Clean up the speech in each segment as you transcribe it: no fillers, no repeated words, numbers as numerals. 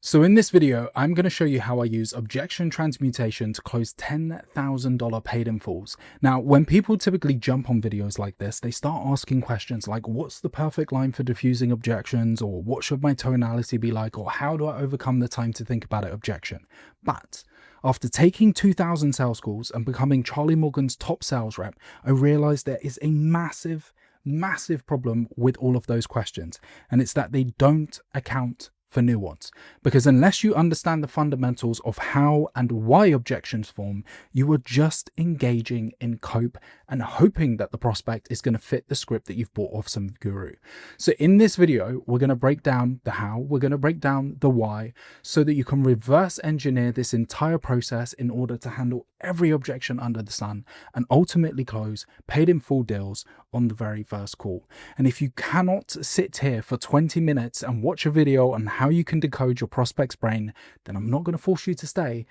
So in this video, I'm going to show you how I use objection transmutation to close $10,000 paid in fulls. Now, when people typically jump on videos like this, they start asking questions like, what's the perfect line for diffusing objections? Or what should my tonality be like? Or how do I overcome the time to think about it objection? But after taking 2,000 sales calls and becoming Charlie Morgan's top sales rep, I realized there is a massive problem with all of those questions. And it's that they don't account for nuance, because unless you understand the fundamentals of how and why objections form, you are just engaging in cope and hoping that the prospect is going to fit the script that you've bought off some guru. So in this video, we're going to break down the how, we're going to break down the why, so that you can reverse engineer this entire process in order to handle every objection under the sun and ultimately close paid in full deals on the very first call. And if you cannot sit here for 20 minutes and watch a video on how you can decode your prospect's brain, then I'm not going to force you to stay,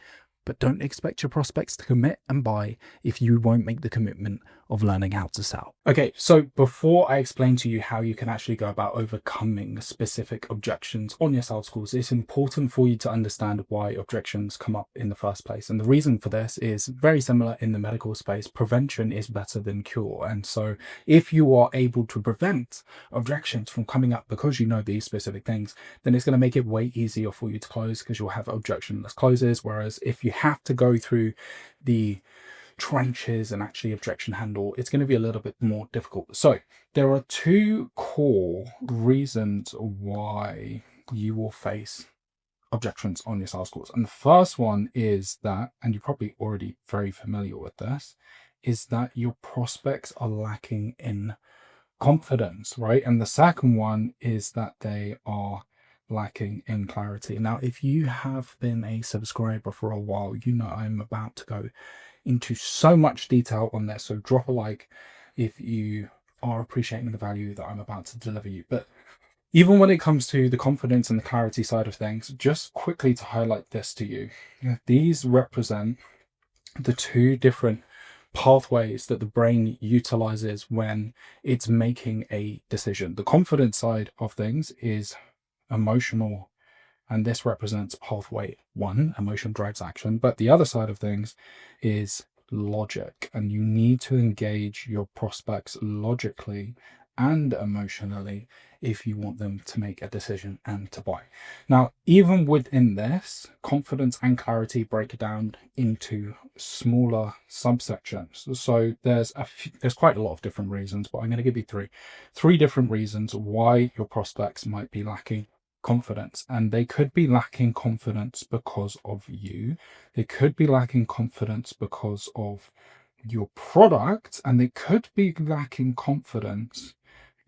but don't expect your prospects to commit and buy if you won't make the commitment of learning how to sell. Okay, so before I explain to you how you can actually go about overcoming specific objections on your sales calls, it's important for you to understand why objections come up in the first place. And the reason for this is very similar in the medical space. Prevention is better than cure. And so if you are able to prevent objections from coming up because you know these specific things, then it's going to make it way easier for you to close, because you'll have objectionless closes. Whereas if you have to go through the trenches and actually objection handle, it's going to be a little bit more difficult. So there are two core reasons why you will face objections on your sales calls. And the first one is that, and you're probably already very familiar with this, is that your prospects are lacking in confidence, right? And the second one is that they are lacking in clarity. Now, if you have been a subscriber for a while, you know I'm about to go into so much detail on this, so drop a like if you are appreciating the value that I'm about to deliver you. But even when it comes to the confidence and the clarity side of things, just quickly to highlight this to you, these represent the two different pathways that the brain utilizes when it's making a decision. The confidence side of things is emotional, and this represents pathway 1, emotion drives action. But the other side of things is logic, and you need to engage your prospects logically and emotionally if you want them to make a decision and to buy. Now, even within this, confidence and clarity break it down into smaller subsections. So there's quite a lot of different reasons, but I'm going to give you three different reasons why your prospects might be lacking confidence. And they could be lacking confidence because of you, they could be lacking confidence because of your product, and they could be lacking confidence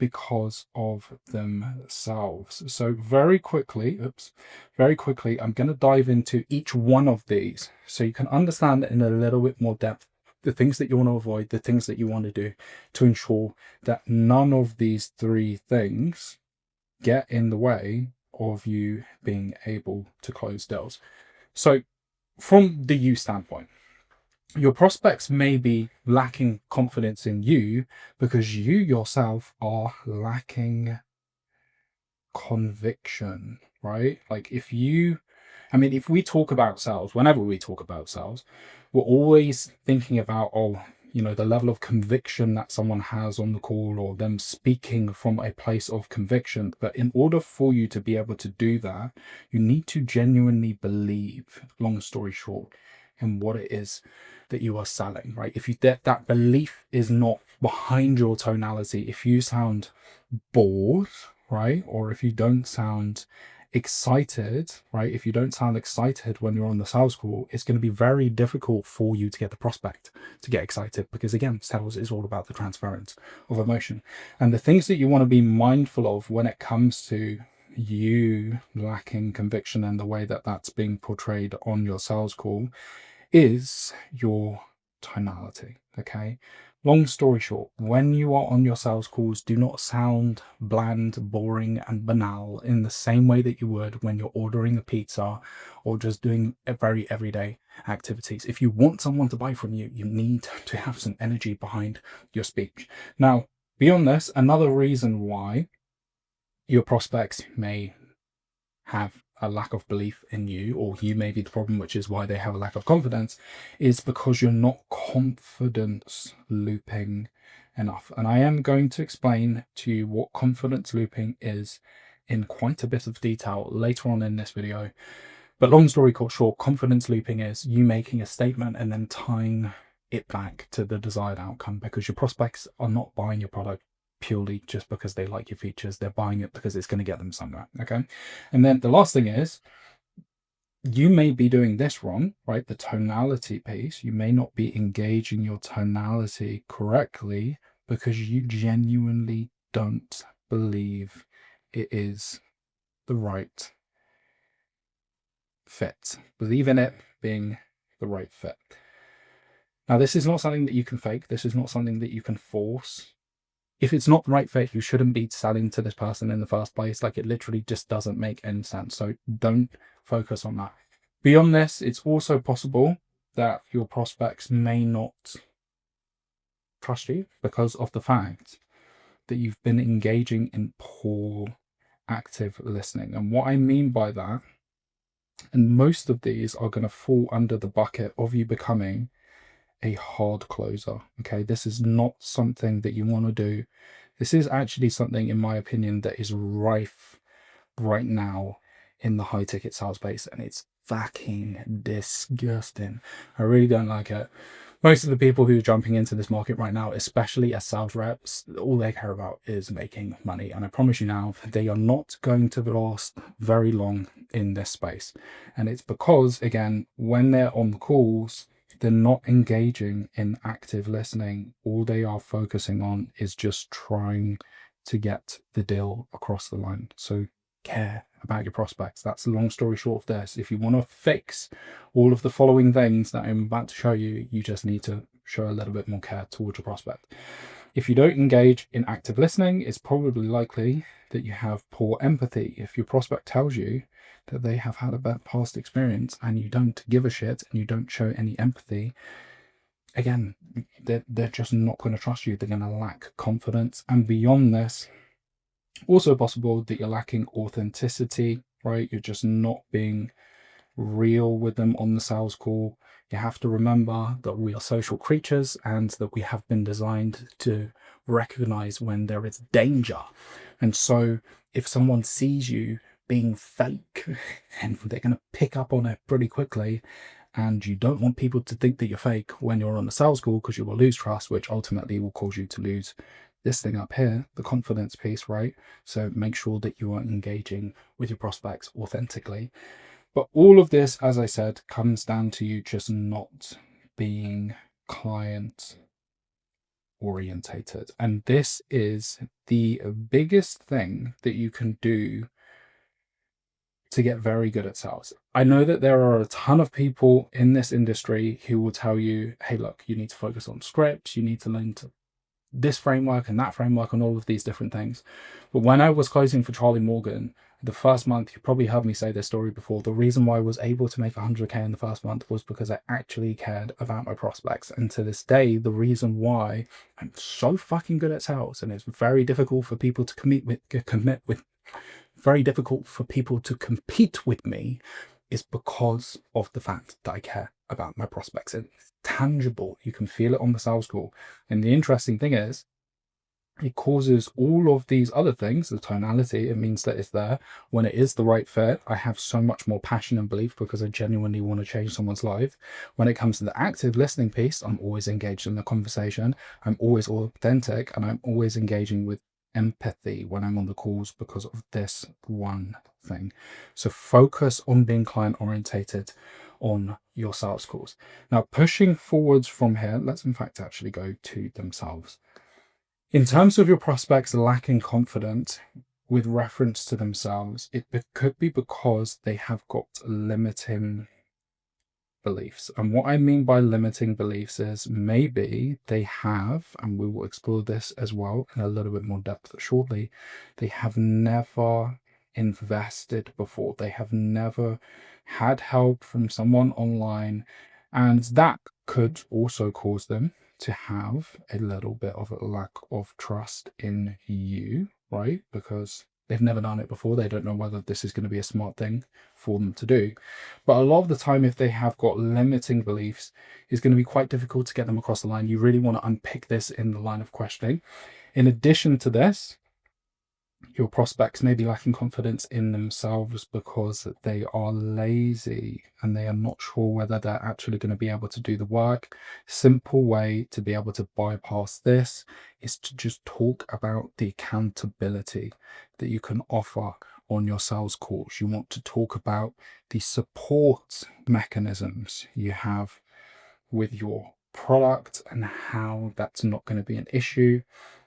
because of themselves. So very quickly, I'm going to dive into each one of these so you can understand in a little bit more depth the things that you want to avoid, the things that you want to do to ensure that none of these three things get in the way of you being able to close deals. So from the you standpoint, your prospects may be lacking confidence in you because you yourself are lacking conviction, right? Like if we talk about sales, whenever we talk about sales, we're always thinking about, the level of conviction that someone has on the call, or them speaking from a place of conviction. But in order for you to be able to do that, you need to genuinely believe, long story short, in what it is that you are selling, right? If that belief is not behind your tonality, if you sound bored, right, or if you don't sound excited, right, if you don't sound excited when you're on the sales call, it's going to be very difficult for you to get the prospect to get excited, because again, sales is all about the transference of emotion. And the things that you want to be mindful of when it comes to you lacking conviction and the way that that's being portrayed on your sales call is your tonality. Okay, long story short, when you are on your sales calls, do not sound bland, boring, and banal in the same way that you would when you're ordering a pizza or just doing a very everyday activities. If you want someone to buy from you, you need to have some energy behind your speech. Now, beyond this, another reason why your prospects may have a lack of belief in you, or you may be the problem, which is why they have a lack of confidence, is because you're not confidence looping enough. And I am going to explain to you what confidence looping is in quite a bit of detail later on in this video. But long story short, confidence looping is you making a statement and then tying it back to the desired outcome, because your prospects are not buying your product purely just because they like your features. They're buying it because it's going to get them somewhere. Okay. And then the last thing is, you may be doing this wrong, right? The tonality piece. You may not be engaging your tonality correctly because you genuinely don't believe it is the right fit. Believe in it being the right fit. Now, this is not something that you can fake. This is not something that you can force. If it's not the right fit, you shouldn't be selling to this person in the first place. Like, it literally just doesn't make any sense. So don't focus on that. Beyond this, it's also possible that your prospects may not trust you because of the fact that you've been engaging in poor active listening. And what I mean by that, and most of these are going to fall under the bucket of you becoming a hard closer. Okay, this is not something that you want to do. This is actually something, in my opinion, that is rife right now in the high ticket sales space, and it's fucking disgusting. I really don't like it. Most of the people who are jumping into this market right now, especially as sales reps, all they care about is making money. And I promise you now, they are not going to last very long in this space. And it's because, again, when they're on the calls, they're not engaging in active listening. All they are focusing on is just trying to get the deal across the line. So care about your prospects. That's the long story short of this. If you want to fix all of the following things that I'm about to show you, you just need to show a little bit more care towards your prospect. If you don't engage in active listening, it's probably likely that you have poor empathy. If your prospect tells you that they have had a bad past experience and you don't give a shit and you don't show any empathy, again, they're just not going to trust you. They're going to lack confidence. And beyond this, also possible that you're lacking authenticity, right? You're just not being real with them on the sales call. You have to remember that we are social creatures and that we have been designed to recognize when there is danger. And so if someone sees you being fake, and they're going to pick up on it pretty quickly, and you don't want people to think that you're fake when you're on the sales call, because you will lose trust, which ultimately will cause you to lose this thing up here, the confidence piece, right? So make sure that you are engaging with your prospects authentically. But all of this, as I said, comes down to you just not being client orientated. And this is the biggest thing that you can do to get very good at sales. I know that there are a ton of people in this industry who will tell you, hey, look, you need to focus on scripts, you need to learn to this framework and that framework and all of these different things. But when I was closing for Charlie Morgan, the first month, you probably heard me say this story before, the reason why I was able to make 100K in the first month was because I actually cared about my prospects. And to this day, the reason why I'm so fucking good at sales, and it's very difficult for people to very difficult for people to compete with me, is because of the fact that I care about my prospects. It's tangible. You can feel it on the sales call. And the interesting thing is, it causes all of these other things, the tonality, it means that it's there. When it is the right fit, I have so much more passion and belief because I genuinely want to change someone's life. When it comes to the active listening piece, I'm always engaged in the conversation. I'm always authentic, and I'm always engaging with empathy when I'm on the calls because of this one thing. So focus on being client orientated on your sales calls. Now, pushing forwards from here, let's in fact actually go to themselves. In terms of your prospects lacking confidence with reference to themselves, it could be because they have got limiting beliefs. And what I mean by limiting beliefs is maybe they have, and we will explore this as well in a little bit more depth shortly, they have never invested before. They have never had help from someone online, and that could also cause them to have a little bit of a lack of trust in you, right? Because They've never done it before. They don't know whether this is going to be a smart thing for them to do. But a lot of the time, if they have got limiting beliefs, it's going to be quite difficult to get them across the line. You really want to unpick this in the line of questioning. In addition to this, your prospects may be lacking confidence in themselves because they are lazy and they are not sure whether they're actually going to be able to do the work. Simple way to be able to bypass this is to just talk about the accountability that you can offer on your sales calls. You want to talk about the support mechanisms you have with your product and how that's not going to be an issue,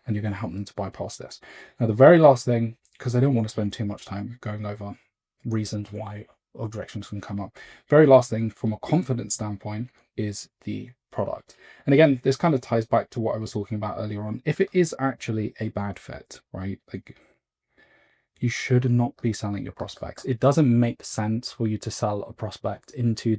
and you're going to help them to bypass this. Now, the very last thing, because I don't want to spend too much time going over reasons why objections can come up, very last thing from a confidence standpoint is the product. And again, this kind of ties back to what I was talking about earlier on. If it is actually a bad fit, right? Like, you should not be selling your prospects. It doesn't make sense for you to sell a prospect into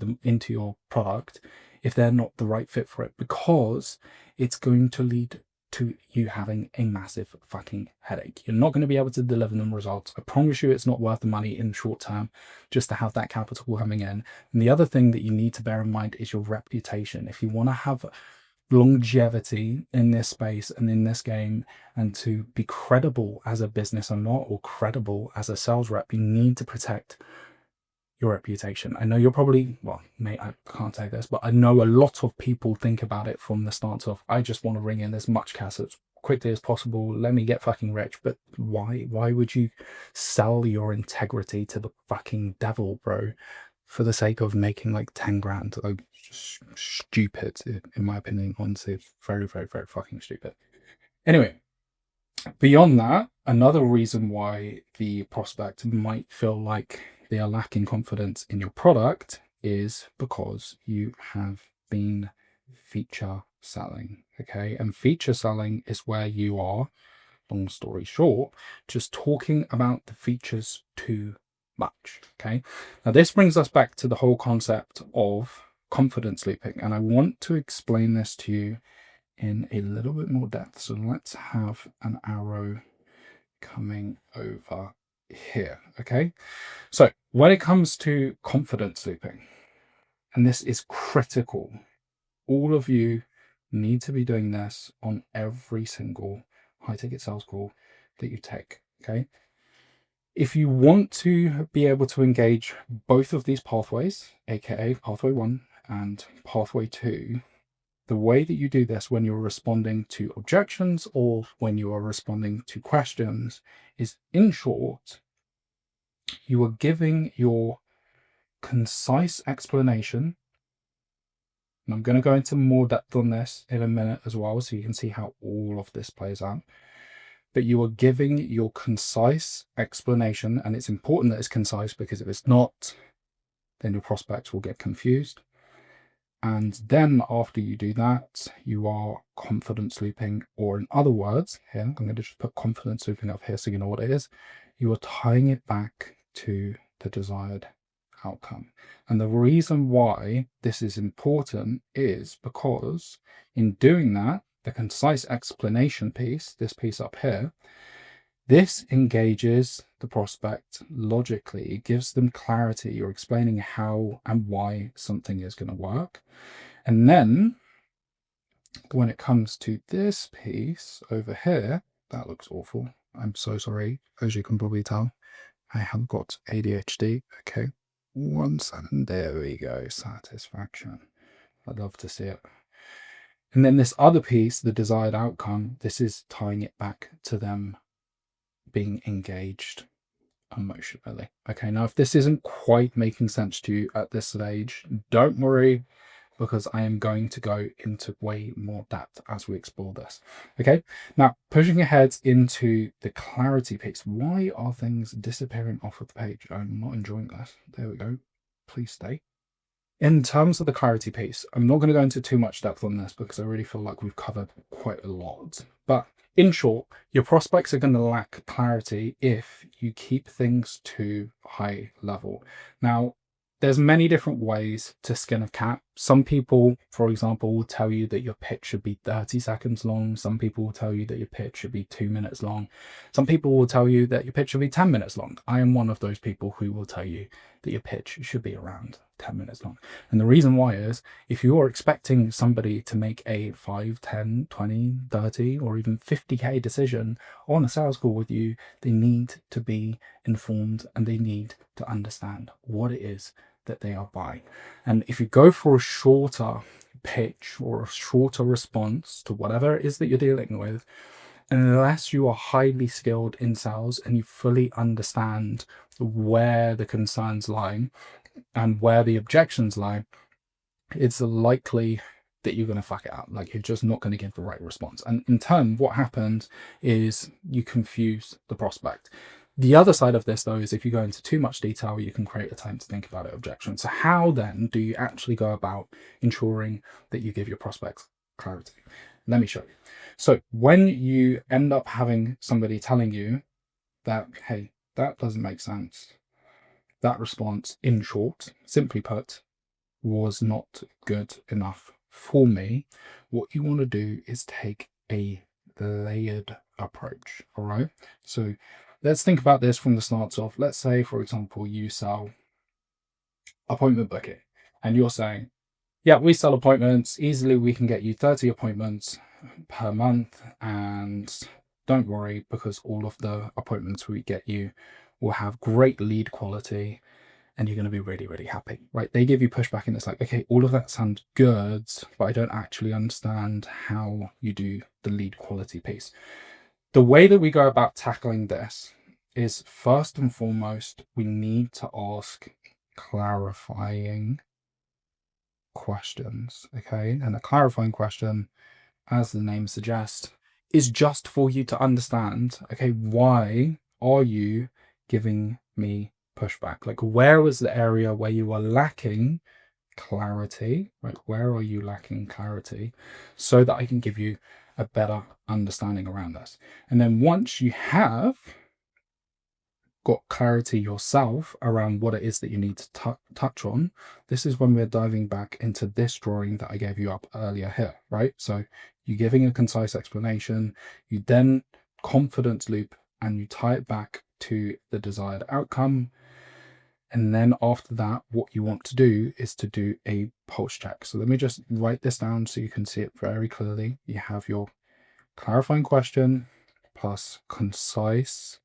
your product if they're not the right fit for it, because it's going to lead to you having a massive fucking headache. You're not going to be able to deliver them results. I promise you it's not worth the money in the short term just to have that capital coming in. And the other thing that you need to bear in mind is your reputation. If you want to have longevity in this space and in this game, and to be credible as a business owner or credible as a sales rep, you need to protect your reputation. I know you're probably, well, mate, I can't say this, but I know a lot of people think about it from the stance of, I just want to ring in as much cash as quickly as possible. Let me get fucking rich. But why would you sell your integrity to the fucking devil, bro, for the sake of making like 10 grand? Like, stupid, in my opinion. Honestly, very, very, very fucking stupid. Anyway, beyond that, another reason why the prospect might feel like they are lacking confidence in your product is because you have been feature selling. Okay. And feature selling is where you are, long story short, just talking about the features too much. Okay. Now, this brings us back to the whole concept of confidence looping. And I want to explain this to you in a little bit more depth. So let's have an arrow coming over here. Okay. So when it comes to confidence looping, and this is critical, all of you need to be doing this on every single high ticket sales call that you take. Okay. If you want to be able to engage both of these pathways, aka pathway 1 and pathway 2, the way that you do this when you're responding to objections or when you are responding to questions is, in short, you are giving your concise explanation. And I'm going to go into more depth on this in a minute as well, so you can see how all of this plays out. But you are giving your concise explanation, and it's important that it's concise, because if it's not, then your prospects will get confused. And then after you do that, you are confidence looping, or in other words, here, I'm going to just put confidence looping up here so you know what it is. You are tying it back to the desired outcome. And the reason why this is important is because in doing that, the concise explanation piece, this piece up here, this engages the prospect logically. It gives them clarity. You're explaining how and why something is going to work. And then when it comes to this piece over here, that looks awful. I'm so sorry. As you can probably tell, I have got ADHD. Okay. 1 second. There we go. Satisfaction. I'd love to see it. And then this other piece, the desired outcome, this is tying it back to them being engaged emotionally. Okay, now if this isn't quite making sense to you at this stage, don't worry, because I am going to go into way more depth as we explore this. Okay, now pushing ahead into the clarity piece. Why are things disappearing off of the page? I'm not enjoying this. There we go. Please stay. In terms of the clarity piece, I'm not going to go into too much depth on this because I really feel like we've covered quite a lot. But in short, your prospects are going to lack clarity if you keep things too high level. Now, there's many different ways to skin a cat. some people, for example, will tell you that your pitch should be 30 seconds long. Some people will tell you that your pitch should be 2 minutes long. Some people will tell you that your pitch should be 10 minutes long. I am one of those people who will tell you that your pitch should be around 10 minutes long. And the reason why is, if you are expecting somebody to make a 5, 10, 20, 30, or even 50K decision on a sales call with you, they need to be informed and they need to understand what it is that they are buying. And if you go for a shorter pitch or a shorter response to whatever it is that you're dealing with, unless you are highly skilled in sales and you fully understand where the concerns lie and where the objections lie, it's likely that you're going to fuck it up. Like, you're just not going to get the right response. And in turn, what happens is you confuse the prospect. The other side of this, though, is if you go into too much detail, you can create a time to think about it objection. So how then do you actually go about ensuring that you give your prospects clarity? Let me show you. So when you end up having somebody telling you that, hey, that doesn't make sense, that response, in short, simply put, was not good enough for me, what you want to do is take a layered approach. All right. So let's think about this from the start off. Let's say, for example, you sell appointment booking and you're saying, yeah, we sell appointments. Easily we can get you 30 appointments per month. And don't worry, because all of the appointments we get you will have great lead quality and you're going to be really, really happy, right? They give you pushback and it's like, okay, all of that sounds good, but I don't actually understand how you do the lead quality piece. The way that we go about tackling this is, first and foremost, we need to ask clarifying questions, okay? And a clarifying question, as the name suggests, is just for you to understand, okay, why are you giving me pushback? Like, where was the area where you are lacking clarity, right? Where are you lacking clarity, so that I can give you a better understanding around this? And then once you have got clarity yourself around what it is that you need to touch on, this is when we're diving back into this drawing that I gave you up earlier here, right? So you're giving a concise explanation, you then confidence loop, and you tie it back to the desired outcome. And then after that, what you want to do is to do a pulse check. So let me just write this down so you can see it very clearly. You have your clarifying question plus concise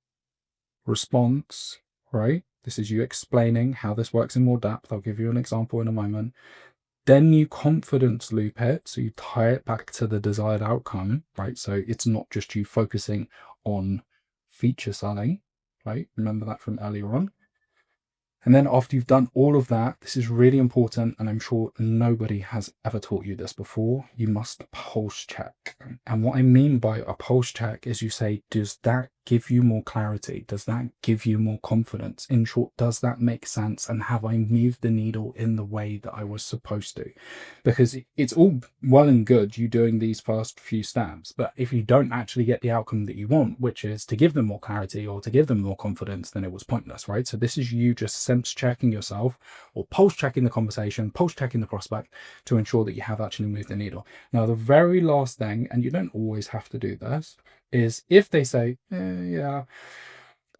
response, right? This is you explaining how this works in more depth. I'll give you an example in a moment. Then you confidence loop it. So you tie it back to the desired outcome, right? So it's not just you focusing on feature selling, right? Remember that from earlier on. And then after you've done all of that, this is really important, and I'm sure nobody has ever taught you this before, you must pulse check. And what I mean by a pulse check is you say, does that give you more clarity? Does that give you more confidence? In short, does that make sense? And have I moved the needle in the way that I was supposed to? Because it's all well and good you doing these first few steps, but if you don't actually get the outcome that you want, which is to give them more clarity or to give them more confidence, then it was pointless, right? So this is you just sense checking yourself, or pulse checking the conversation, pulse checking the prospect, to ensure that you have actually moved the needle. Now, the very last thing, and you don't always have to do this, is if they say, yeah,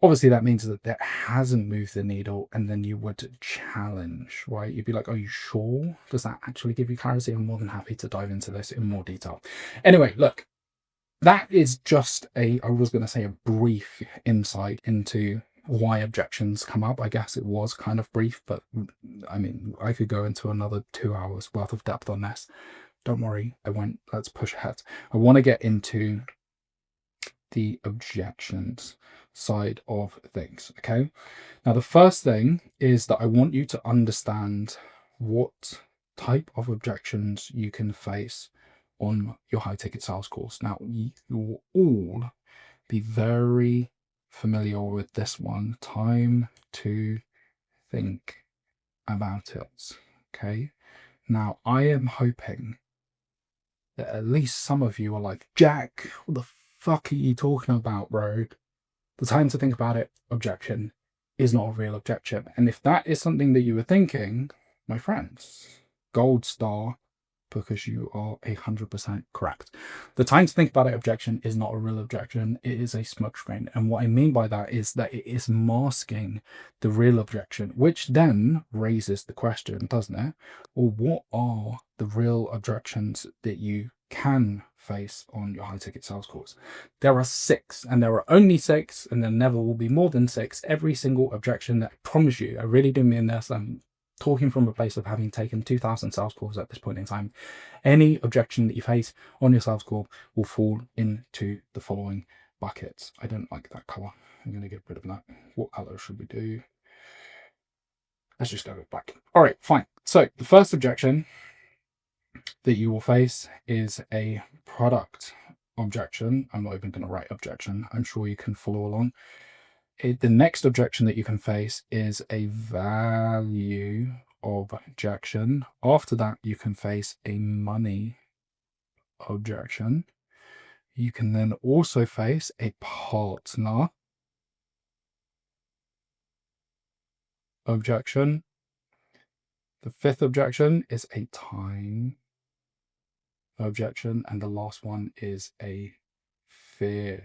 obviously that means that that hasn't moved the needle, and then you would challenge, right? You'd be like, are you sure? Does that actually give you clarity? I'm more than happy to dive into this in more detail. Anyway, look, that is just I was going to say a brief insight into why objections come up. I guess it was kind of brief, but I mean, I could go into another 2 hours worth of depth on this. Don't worry, I won't. Let's push ahead. I want to get into the objections side of things, okay? Now, the first thing is that I want you to understand what type of objections you can face on your high ticket sales course. Now, you will all be very familiar with this one. Time to think about it, okay? Now, I am hoping that at least some of you are like, Jack, what the fuck are you talking about, bro? The time to think about it objection is not a real objection. And if that is something that you were thinking, my friends, gold star because you are 100% correct. The time to think about it objection is not a real objection. It is a smokescreen. And what I mean by that is that it is masking the real objection, which then raises the question, doesn't it? Well, what are the real objections that you can face on your high ticket sales calls? There are 6, and there are only 6, and there never will be more than 6. Every single objection, that I promise you, I really do mean this. I'm talking from a place of having taken 2,000 sales calls at this point in time. Any objection that you face on your sales call will fall into the following buckets. I don't like that color. I'm going to get rid of that. What color should we do? Let's just go with black. All right, fine. So the first objection that you will face is a product objection. I'm not even going to write objection. I'm sure you can follow along. The next objection that you can face is a value objection. After that, you can face a money objection. You can then also face a partner objection. The 5th objection is a time objection, and the last one is a fear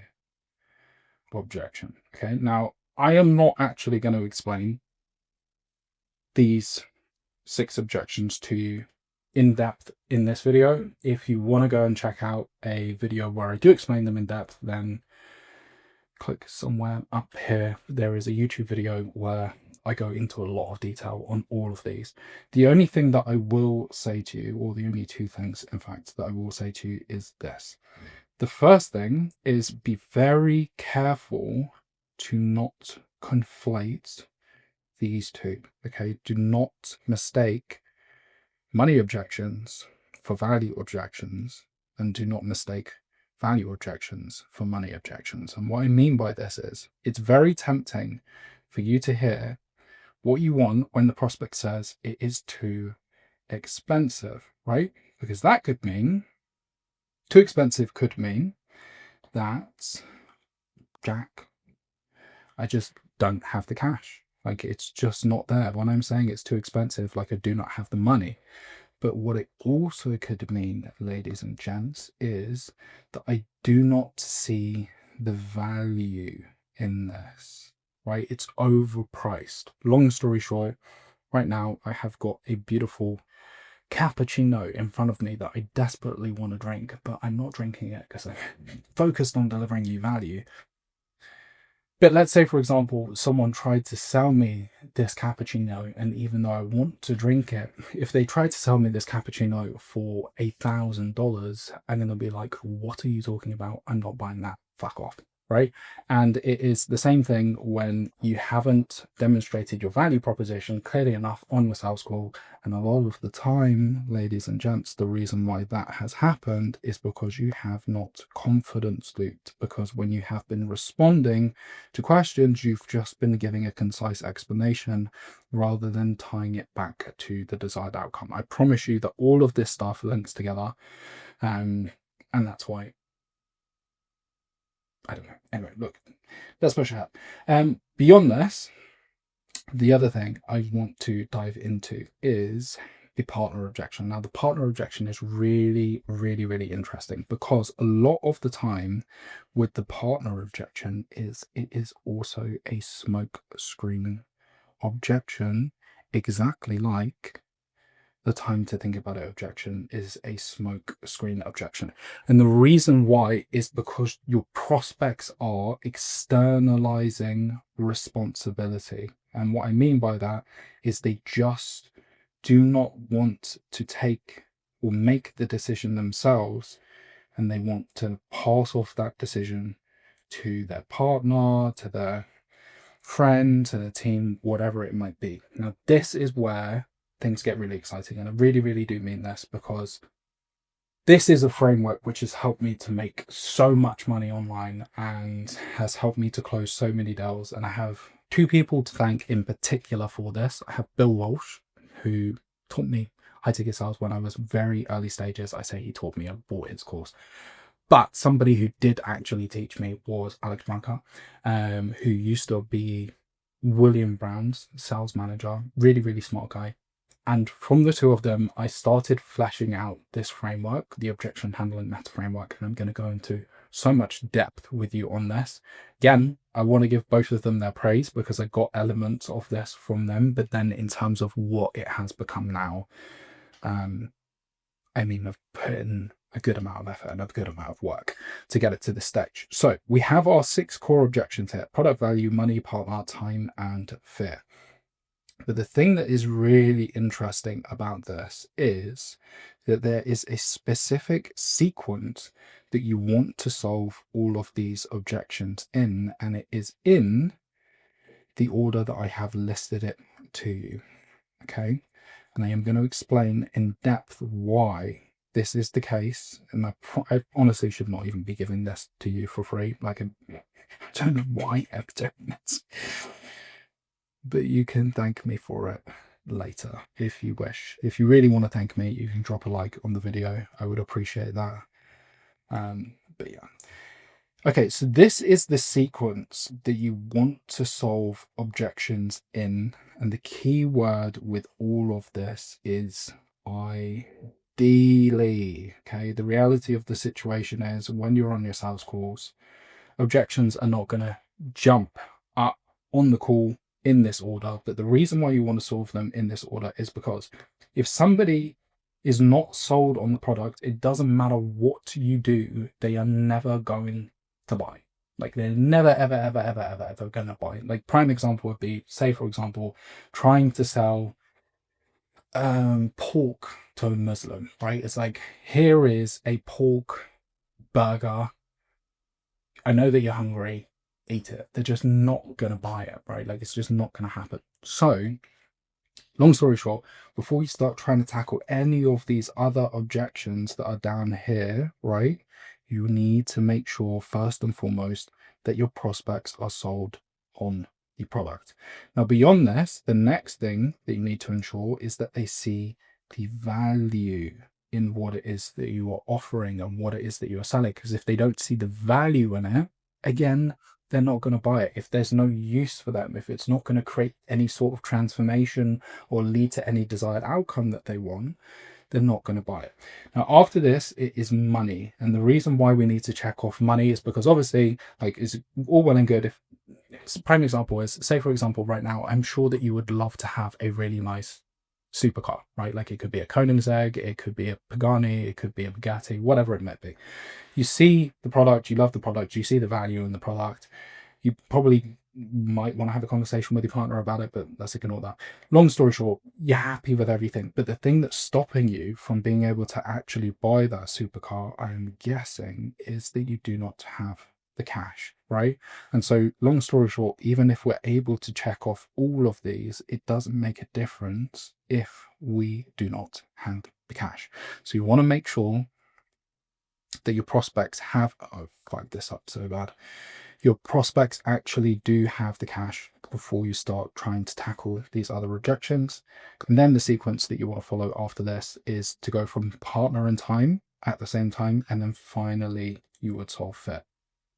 objection. Okay, now I am not actually going to explain these 6 objections to you in depth in this video. If you want to go and check out a video where I do explain them in depth, then click somewhere up here. There is a YouTube video where I go into a lot of detail on all of these. The only thing that I will say to you, or the only 2 things in fact that I will say to you, is this. The first thing is, be very careful to not conflate these 2. Okay, do not mistake money objections for value objections, and do not mistake value objections for money objections. And what I mean by this is, it's very tempting for you to hear what you want when the prospect says it is too expensive, right? Because that could mean, too expensive could mean that, Jack, I just don't have the cash. Like, it's just not there. When I'm saying it's too expensive, like, I do not have the money. But what it also could mean, ladies and gents, is that I do not see the value in this, right? It's overpriced. Long story short, right now I have got a beautiful cappuccino in front of me that I desperately want to drink, but I'm not drinking it because I'm focused on delivering you value. But let's say, for example, someone tried to sell me this cappuccino, and even though I want to drink it, if they tried to sell me this cappuccino for $1,000, and then they'll be like, what are you talking about? I'm not buying that. Fuck off. Right? And it is the same thing when you haven't demonstrated your value proposition clearly enough on your sales call. And a lot of the time, ladies and gents, the reason why that has happened is because you have not confidence looped. Because when you have been responding to questions, you've just been giving a concise explanation rather than tying it back to the desired outcome. I promise you that all of this stuff links together. And that's why, I don't know. Anyway, look, let's push ahead. Beyond this, the other thing I want to dive into is the partner objection. Now, the partner objection is really, really, really interesting, because a lot of the time with the partner objection is it is also a smoke screen objection, exactly like the time to think about it objection is a smoke screen objection. And the reason why is because your prospects are externalizing responsibility. And what I mean by that is they just do not want to take or make the decision themselves, and they want to pass off that decision to their partner, to their friend, to the team, whatever it might be. Now, this is where things get really exciting, and I really, really do mean this, because this is a framework which has helped me to make so much money online and has helped me to close so many deals. And I have 2 people to thank in particular for this. I have Bill Walsh, who taught me high ticket sales when I was very early stages. I say he taught me, I bought his course. But somebody who did actually teach me was Alex Blanca, who used to be William Brown's sales manager. Really, really smart guy. And from the two of them, I started fleshing out this framework, the objection handling meta framework, and I'm going to go into so much depth with you on this. Again, I want to give both of them their praise because I got elements of this from them, but then in terms of what it has become now, I mean, I've put in a good amount of effort and a good amount of work to get it to this stage. So we have our 6 core objections here: product value, money, partner, time, and fear. But the thing that is really interesting about this is that there is a specific sequence that you want to solve all of these objections in, and it is in the order that I have listed it to you. Okay. And I am going to explain in depth why this is the case. And I honestly should not even be giving this to you for free. Like, I don't know why I'm doing this. But you can thank me for it later if you wish. If you really want to thank me, you can drop a like on the video. I would appreciate that. But yeah. Okay, so this is the sequence that you want to solve objections in. And the key word with all of this is ideally. Okay, the reality of the situation is when you're on your sales calls, objections are not going to jump up on the call in this order. But the reason why you want to solve them in this order is because if somebody is not sold on the product, it doesn't matter what you do, they are never going to buy. Like, they're never ever gonna buy. Like, prime example would be, say for example, trying to sell pork to a Muslim, right? It's like, here is a pork burger, I know that you're hungry, eat it. They're just not gonna buy it, right? Like, it's just not gonna happen. So long story short, before you start trying to tackle any of these other objections that are down here, right, you need to make sure first and foremost that your prospects are sold on the product. Now, beyond this, the next thing that you need to ensure is that they see the value in what it is that you are offering and what it is that you are selling. Because if they don't see the value in it, again, they're not going to buy it. If there's no use for them, if it's not going to create any sort of transformation or lead to any desired outcome that they want, they're not going to buy it. Now, after this, it is money. And the reason why we need to check off money is because obviously, like, it's all well and good if, prime example is, say for example, right now, I'm sure that you would love to have a really nice supercar, right? Like, it could be a Koenigsegg, it could be a Pagani, it could be a Bugatti, whatever it might be. You see the product, you love the product, you see the value in the product, you probably might want to have a conversation with your partner about it, but let's ignore that. Long story short, you're happy with everything, but the thing that's stopping you from being able to actually buy that supercar, I'm guessing, is that you do not have the cash, right? And so, long story short, even if we're able to check off all of these, it doesn't make a difference if we do not have the cash. So you want to make sure that your prospects have, oh, fuck this up so bad, your prospects actually do have the cash before you start trying to tackle these other objections. And then the sequence that you want to follow after this is to go from partner and time at the same time, and then finally you would solve fit.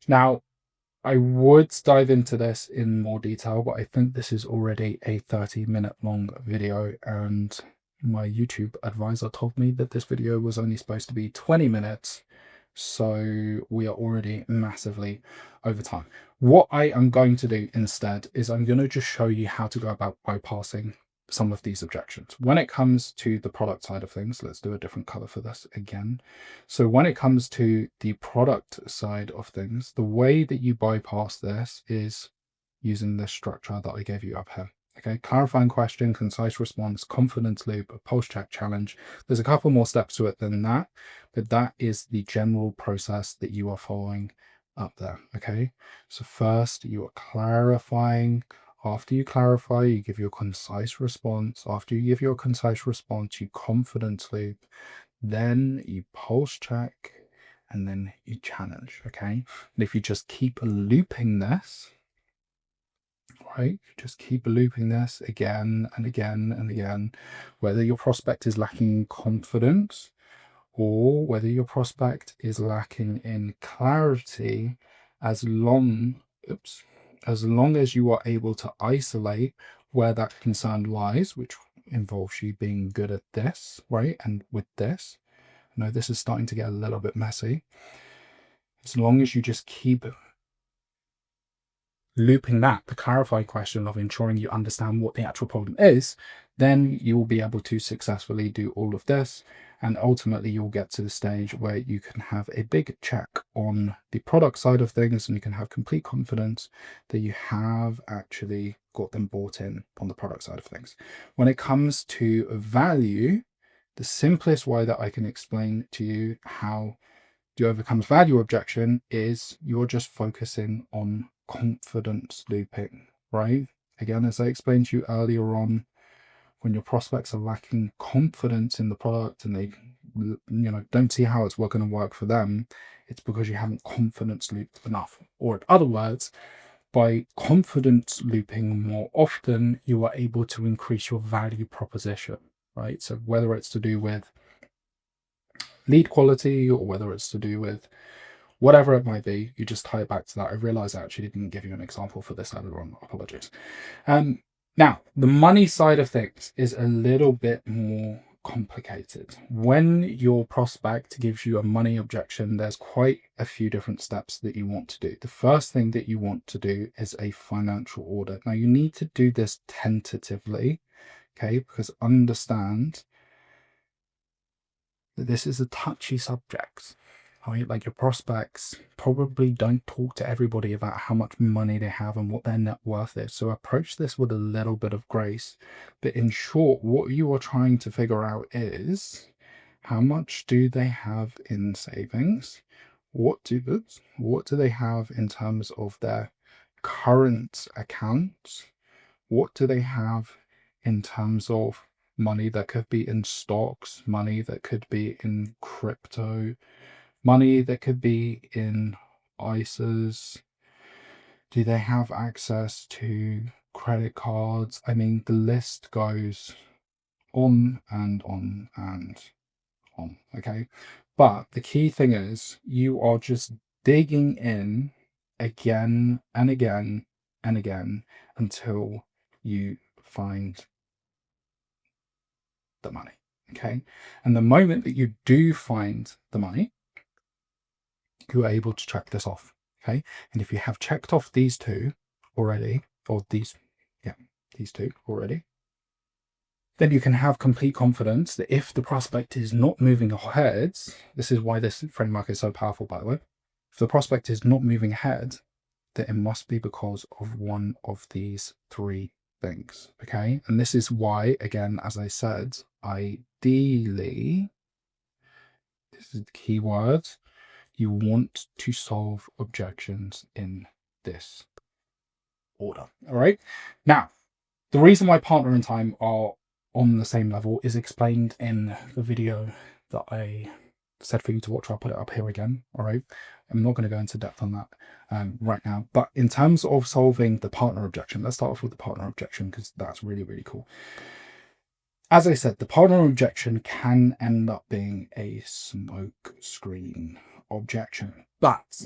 Now, I would dive into this in more detail, but I think this is already a 30-minute long video, and my YouTube advisor told me that this video was only supposed to be 20 minutes. So we are already massively over time. What I am going to do instead is I'm going to just show you how to go about bypassing some of these objections. When it comes to the product side of things, let's do a different color for this again. So when it comes to the product side of things, the way that you bypass this is using this structure that I gave you up here. Okay, clarifying question, concise response, confidence loop, a pulse check challenge. There's a couple more steps to it than that, but that is the general process that you are following up there. Okay, so first you are clarifying. After you clarify, you give your concise response. After you give your concise response, you confidence loop. Then you pulse check, and then you challenge. Okay, and if you just keep looping this, right, just keep looping this again and again and again, whether your prospect is lacking confidence or whether your prospect is lacking in clarity, as long as you are able to isolate where that concern lies, which involves you being good at this, right? And with this, I know this is starting to get a little bit messy. As long as you just keep looping that, the clarify question of ensuring you understand what the actual problem is, then you will be able to successfully do all of this. And ultimately, you'll get to the stage where you can have a big check on the product side of things, and you can have complete confidence that you have actually got them bought in on the product side of things. When it comes to value, the simplest way that I can explain to you how to overcome value objection is you're just focusing on confidence looping, right? Again, as I explained to you earlier on, when your prospects are lacking confidence in the product and they don't see how it's going to work for them, it's because you haven't confidence looped enough. Or in other words, by confidence looping more often, you are able to increase your value proposition, right? So whether it's to do with lead quality or whether it's to do with whatever it might be, you just tie it back to that. I realize I actually didn't give you an example for this earlier on. Apologies. Now, the money side of things is a little bit more complicated. When your prospect gives you a money objection, there's quite a few different steps that you want to do. The first thing that you want to do is a financial audit. Now, you need to do this tentatively, okay? Because understand that this is a touchy subject. Right? Like, your prospects probably don't talk to everybody about how much money they have and what their net worth is. So approach this with a little bit of grace. But in short, what you are trying to figure out is how much do they have in savings? What do they have in terms of their current accounts? What do they have in terms of money that could be in stocks, money that could be in crypto, money that could be in ISAs? Do they have access to credit cards? I mean, the list goes on and on and on, okay? But the key thing is you are just digging in again and again and again until you find the money, okay? And the moment that you do find the money, you are able to check this off, okay? And if you have checked off these two already, or these two already, then you can have complete confidence that if the prospect is not moving ahead, this is why this framework is so powerful, by the way. If the prospect is not moving ahead, then it must be because of one of these three things, okay? And this is why, again, as I said, ideally, this is the key word, you want to solve objections in this order. All right. Now, the reason why partner and time are on the same level is explained in the video that I said for you to watch. I'll put it up here again. All right. I'm not going to go into depth on that right now. But in terms of solving the partner objection, let's start off with the partner objection because that's really, really cool. As I said, the partner objection can end up being a smoke screen objection, but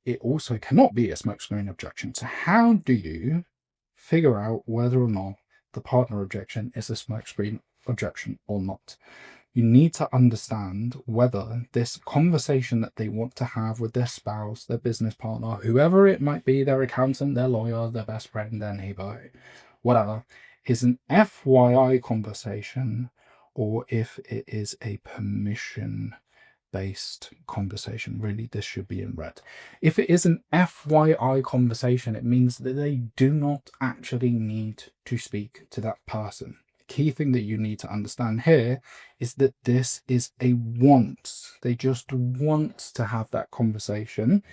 it also cannot be a smokescreen objection. So how do you figure out whether or not the partner objection is a smokescreen objection or not? You need to understand whether this conversation that they want to have with their spouse, their business partner, whoever it might be, their accountant, their lawyer, their best friend, their neighbor, whatever, is an FYI conversation or if it is a permission based conversation. Really, this should be in red. If it is an FYI conversation, it means that they do not actually need to speak to that person. The key thing that you need to understand here is that this is a want. They just want to have that conversation.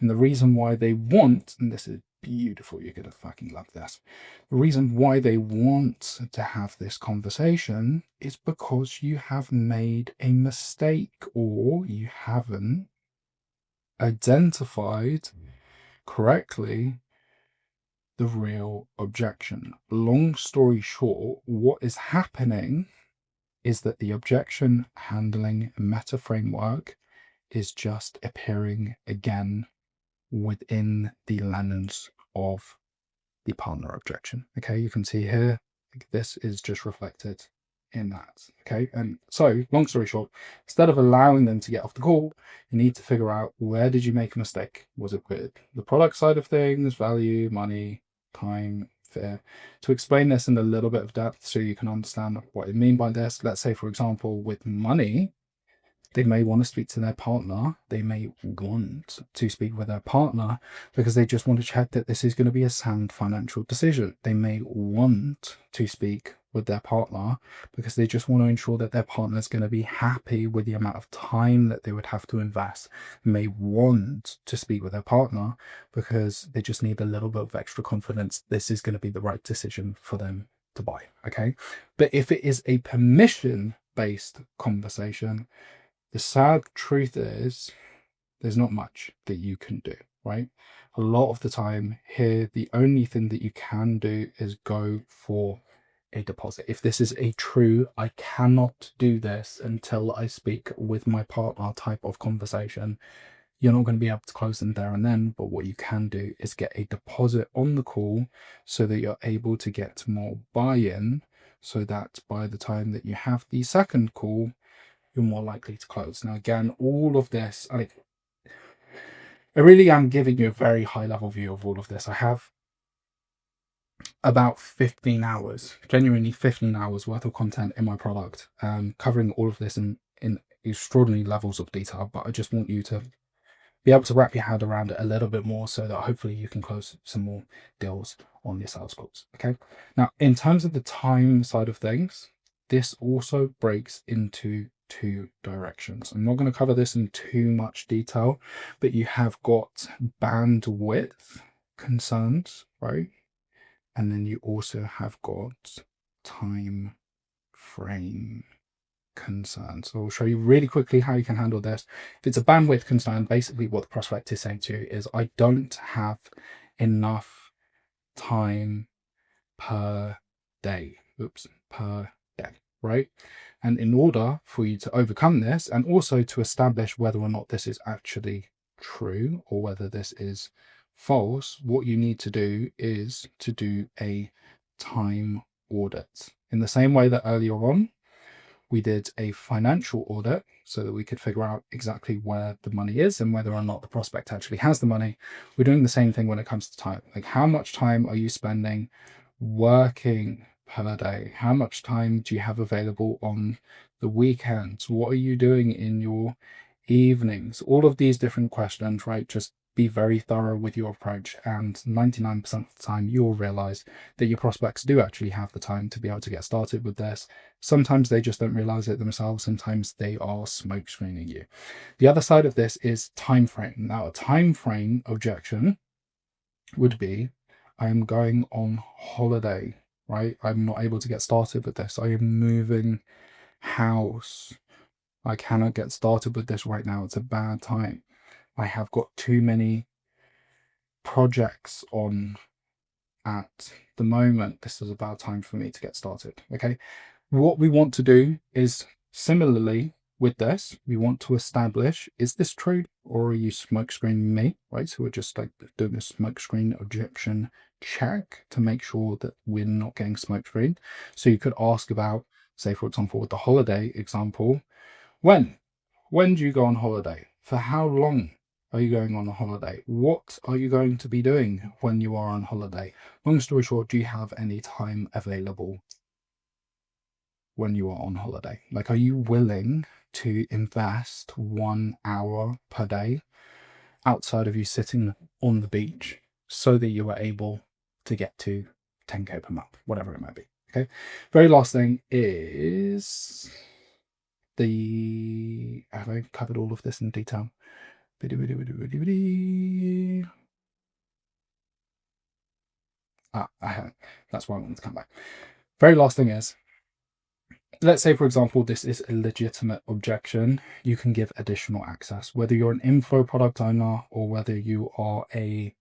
And the reason why they want, and this is beautiful, you're gonna fucking love this. The reason why they want to have this conversation is because you have made a mistake or you haven't identified correctly the real objection. Long story short, what is happening is that the objection handling meta framework is just appearing again within the lens of the partner objection. Okay, you can see here, this is just reflected in that. Okay. And so, long story short, instead of allowing them to get off the call, you need to figure out, where did you make a mistake? Was it with the product side of things, value, money, time, fear? To explain this in a little bit of depth so you can understand what I mean by this, let's say, for example, with money, they may want to speak to their partner. They may want to speak with their partner because they just want to check that this is going to be a sound financial decision. They may want to speak with their partner because they just want to ensure that their partner is going to be happy with the amount of time that they would have to invest. They may want to speak with their partner because they just need a little bit of extra confidence this is going to be the right decision for them to buy. Okay. But if it is a permission based conversation, the sad truth is there's not much that you can do, right? A lot of the time here, the only thing that you can do is go for a deposit. If this is a true, I cannot do this until I speak with my partner type of conversation, you're not going to be able to close them there and then. But what you can do is get a deposit on the call so that you're able to get more buy-in, so that by the time that you have the second call, you're more likely to close. Now, again, all of this, I really am giving you a very high level view of all of this. I have about 15 hours, genuinely 15 hours worth of content in my product, covering all of this in extraordinary levels of detail. But I just want you to be able to wrap your head around it a little bit more so that hopefully you can close some more deals on your sales calls. Okay. Now, in terms of the time side of things, this also breaks into two directions. I'm not going to cover this in too much detail, but you have got bandwidth concerns, right? And then you also have got time frame concerns. So I'll show you really quickly how you can handle this. If it's a bandwidth concern, basically what the prospect is saying to you is, I don't have enough time per day. Per day, right? And in order for you to overcome this, and also to establish whether or not this is actually true or whether this is false, what you need to do is to do a time audit. In the same way that earlier on, we did a financial audit so that we could figure out exactly where the money is and whether or not the prospect actually has the money. We're doing the same thing when it comes to time. Like, how much time are you spending working per day? How much time do you have available on the weekends? What are you doing in your evenings? All of these different questions, right? Just be very thorough with your approach, and 99% of the time you'll realize that your prospects do actually have the time to be able to get started with this. Sometimes they just don't realize it themselves. Sometimes they are smoke screening you. The other side of this is time frame. Now, a time frame objection would be, I am going on holiday, right? I'm not able to get started with this. I am moving house. I cannot get started with this right now. It's a bad time. I have got too many projects on at the moment. This is about time for me to get started. Okay. What we want to do is, similarly with this, we want to establish, is this true or are you smoke screening me? Right. So we're just like doing a smoke screen objection check to make sure that we're not getting smoke screened. So you could ask about, say, for example, with the holiday example, when do you go on holiday? For how long are you going on a holiday? What are you going to be doing when you are on holiday? Long story short, do you have any time available when you are on holiday? Like, are you willing to invest 1 hour per day outside of you sitting on the beach so that you are able to get to 10K per month, whatever it might be? Okay. Very last thing is, have I covered all of this in detail? I haven't. That's why I wanted to come back. Very last thing is, let's say, for example, this is a legitimate objection. You can give additional access, whether you're an info product owner or whether you are a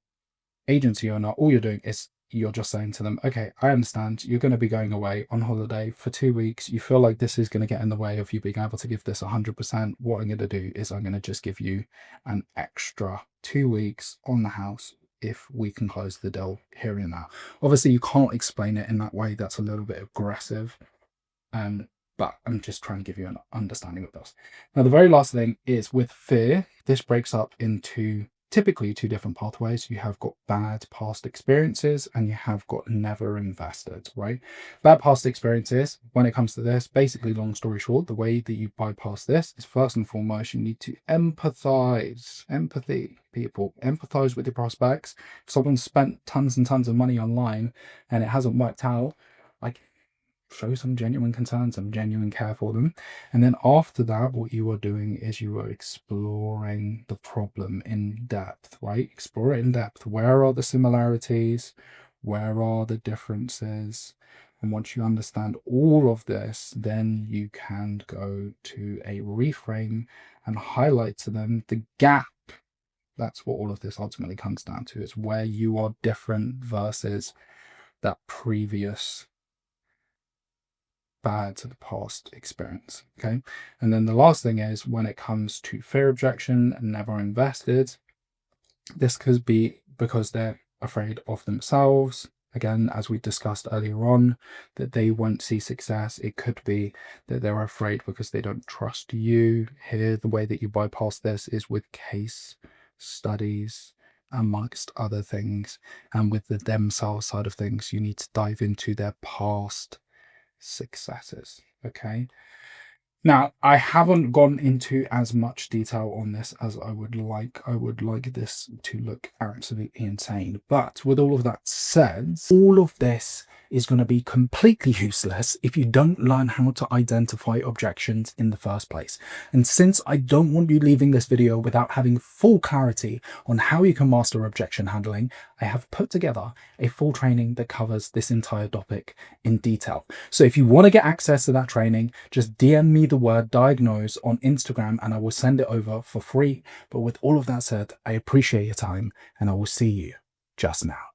agency owner. All you're doing is you're just saying to them, okay, I understand you're going to be going away on holiday for 2 weeks. You feel like this is going to get in the way of you being able to give this 100%. What I'm going to do is I'm going to just give you an extra 2 weeks on the house if we can close the deal here and now. Obviously, you can't explain it in that way. That's a little bit aggressive. but I'm just trying to give you an understanding of this. Now, the very last thing is with fear, this breaks up into typically two different pathways. You have got bad past experiences and you have got never invested, right? Bad past experiences, when it comes to this, basically, long story short, the way that you bypass this is first and foremost, you need to empathize. Empathy, people. Empathize with your prospects. If someone's spent tons and tons of money online and it hasn't worked out, like, show some genuine concern, some genuine care for them. And then after that, what you are doing is you are exploring the problem in depth, right? Explore it in depth. Where are the similarities? Where are the differences? And once you understand all of this, then you can go to a reframe and highlight to them the gap. That's what all of this ultimately comes down to. It's where you are different versus that previous bad to the past experience. Okay. And then the last thing is when it comes to fear objection and never invested, this could be because they're afraid of themselves. Again, as we discussed earlier on, that they won't see success. It could be that they're afraid because they don't trust you. Here, the way that you bypass this is with case studies, amongst other things. And with the themselves side of things, you need to dive into their past successes. Okay. Now, I haven't gone into as much detail on this as I would like. I would like this to look absolutely insane. But with all of that said, all of this is going to be completely useless if you don't learn how to identify objections in the first place. And since I don't want you leaving this video without having full clarity on how you can master objection handling, I have put together a full training that covers this entire topic in detail. So if you want to get access to that training, just DM me the word diagnose on Instagram and I will send it over for free. But with all of that said, I appreciate your time and I will see you just now.